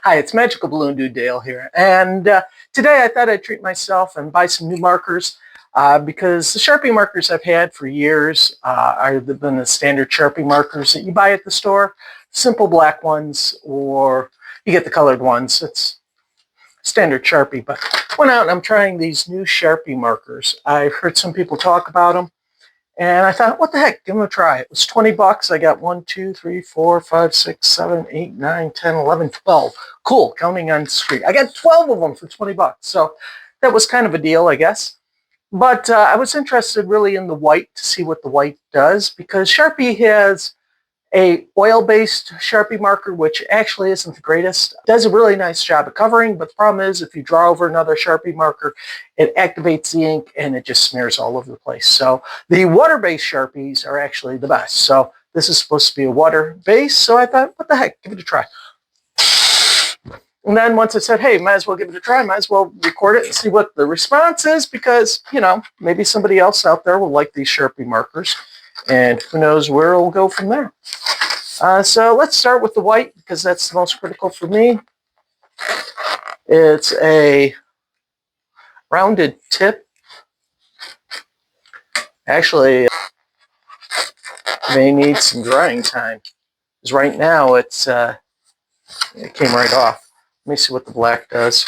Hi, it's Magical Balloon Dude Dale here, and today I thought I'd treat myself and buy some new markers because the Sharpie markers I've had for years are been the standard Sharpie markers that you buy at the store, simple black ones, or you get the colored ones. It's standard Sharpie, but went out and I'm trying these new Sharpie markers. I've heard some people talk about them. And I thought, what the heck, give them a try. It was 20 bucks. I got 1, 2, 3, 4, 5, 6, 7, 8, 9, 10, 11, 12. Cool, counting on the street. I got 12 of them for 20 bucks. So that was kind of a deal, I guess. But I was interested really in the white to see what the white does, because Sharpie has a oil-based Sharpie marker, which actually isn't the greatest. It does a really nice job of covering, but the problem is if you draw over another Sharpie marker, it activates the ink and it just smears all over the place. So the water-based Sharpies are actually the best. So this is supposed to be a water base, so I thought, what the heck, give it a try. And then once I said, hey, might as well give it a try, might as well record it and see what the response is, because, you know, maybe somebody else out there will like these Sharpie markers. And who knows where it'll go from there. So let's start with the white, because that's the most critical for me. It's a rounded tip. Actually, may need some drying time, because right now it came right off. Let me see what the black does.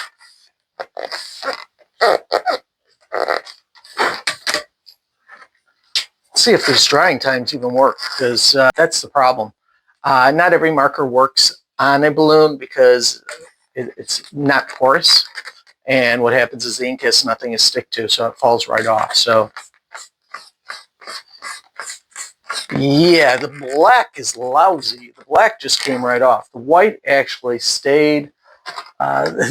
See if these drying times even work, because that's the problem. Not every marker works on a balloon because it's not porous, and what happens is the ink has nothing to stick to, so it falls right off. So yeah, the black is lousy. The black just came right off. The white actually stayed.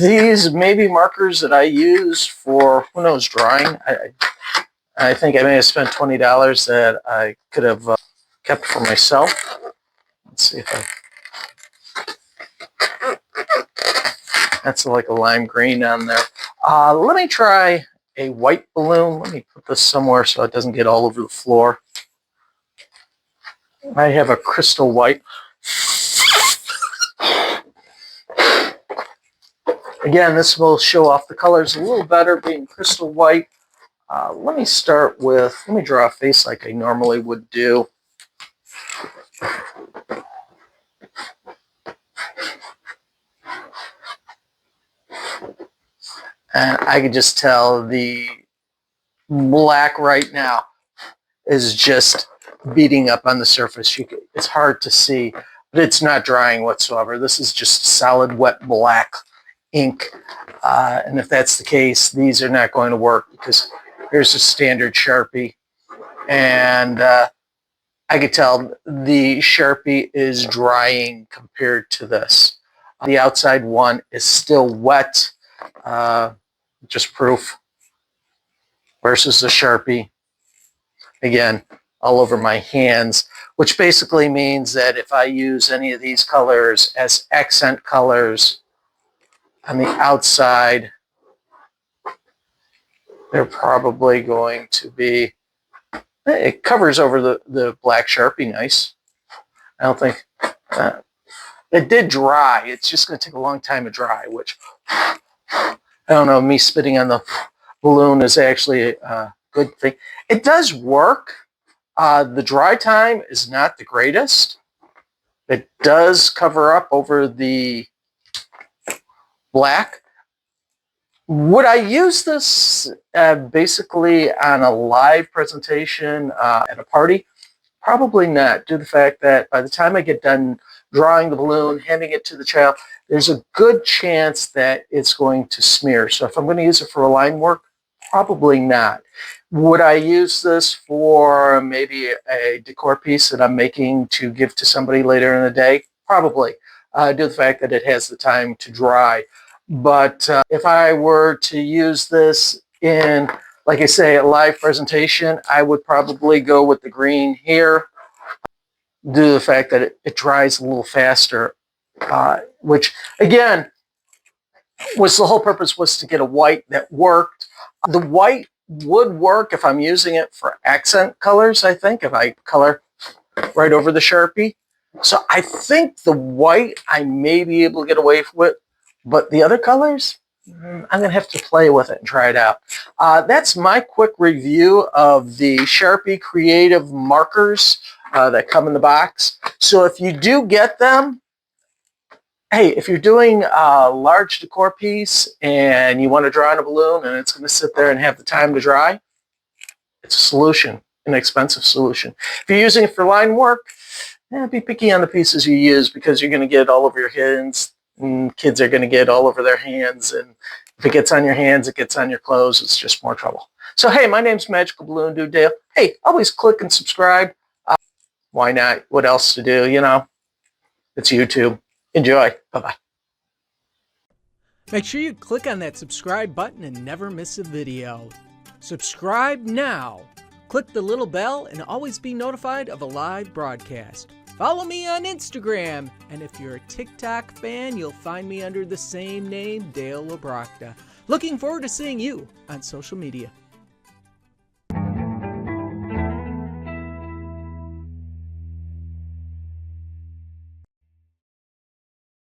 These may be markers that I use for, who knows, drawing. I think I may have spent $20 that I could have kept for myself. Let's see if that's like a lime green on there. Let me try a white balloon. Let me put this somewhere so it doesn't get all over the floor. I have a crystal white. Again, this will show off the colors a little better being crystal white. Let me start with, let me draw a face like I normally would do. And I can just tell the black right now is just beating up on the surface. It's hard to see, but it's not drying whatsoever. This is just solid wet black ink. And if that's the case, these are not going to work, because here's a standard Sharpie. And I could tell the Sharpie is drying compared to this. The outside one is still wet, just proof, versus the Sharpie. Again, all over my hands, which basically means that if I use any of these colors as accent colors on the outside, they're probably going to be, it covers over the black Sharpie nice. I don't think, it did dry. It's just going to take a long time to dry, which, I don't know, me spitting on the balloon is actually a good thing. It does work. The dry time is not the greatest. It does cover up over the black. Would I use this basically on a live presentation at a party? Probably not, due to the fact that by the time I get done drawing the balloon, handing it to the child, there's a good chance that it's going to smear. So if I'm going to use it for a line work, probably not. Would I use this for maybe a decor piece that I'm making to give to somebody later in the day? Probably, due to the fact that it has the time to dry. But if I were to use this in, like I say, a live presentation, I would probably go with the green here, due to the fact that it dries a little faster, which, again, was the whole purpose, was to get a white that worked. The white would work if I'm using it for accent colors, I think, if I color right over the Sharpie. So I think the white I may be able to get away with But the other colors, I'm going to have to play with it and try it out. That's my quick review of the Sharpie Creative Markers that come in the box. So if you do get them, hey, if you're doing a large decor piece and you want to draw on a balloon and it's going to sit there and have the time to dry, it's a solution, an expensive solution. If you're using it for line work, be picky on the pieces you use because you're going to get all over your hands, and kids are going to get all over their hands, and if it gets on your hands, it gets on your clothes. It's just more trouble. So, hey, my name's Magical Balloon Dude Dale. Hey, always click and subscribe. Why not? What else to do? You know, it's YouTube. Enjoy. Bye-bye. Make sure you click on that subscribe button and never miss a video. Subscribe now. Click the little bell and always be notified of a live broadcast. Follow me on Instagram, and if you're a TikTok fan, you'll find me under the same name, Dale LaBrocta. Looking forward to seeing you on social media.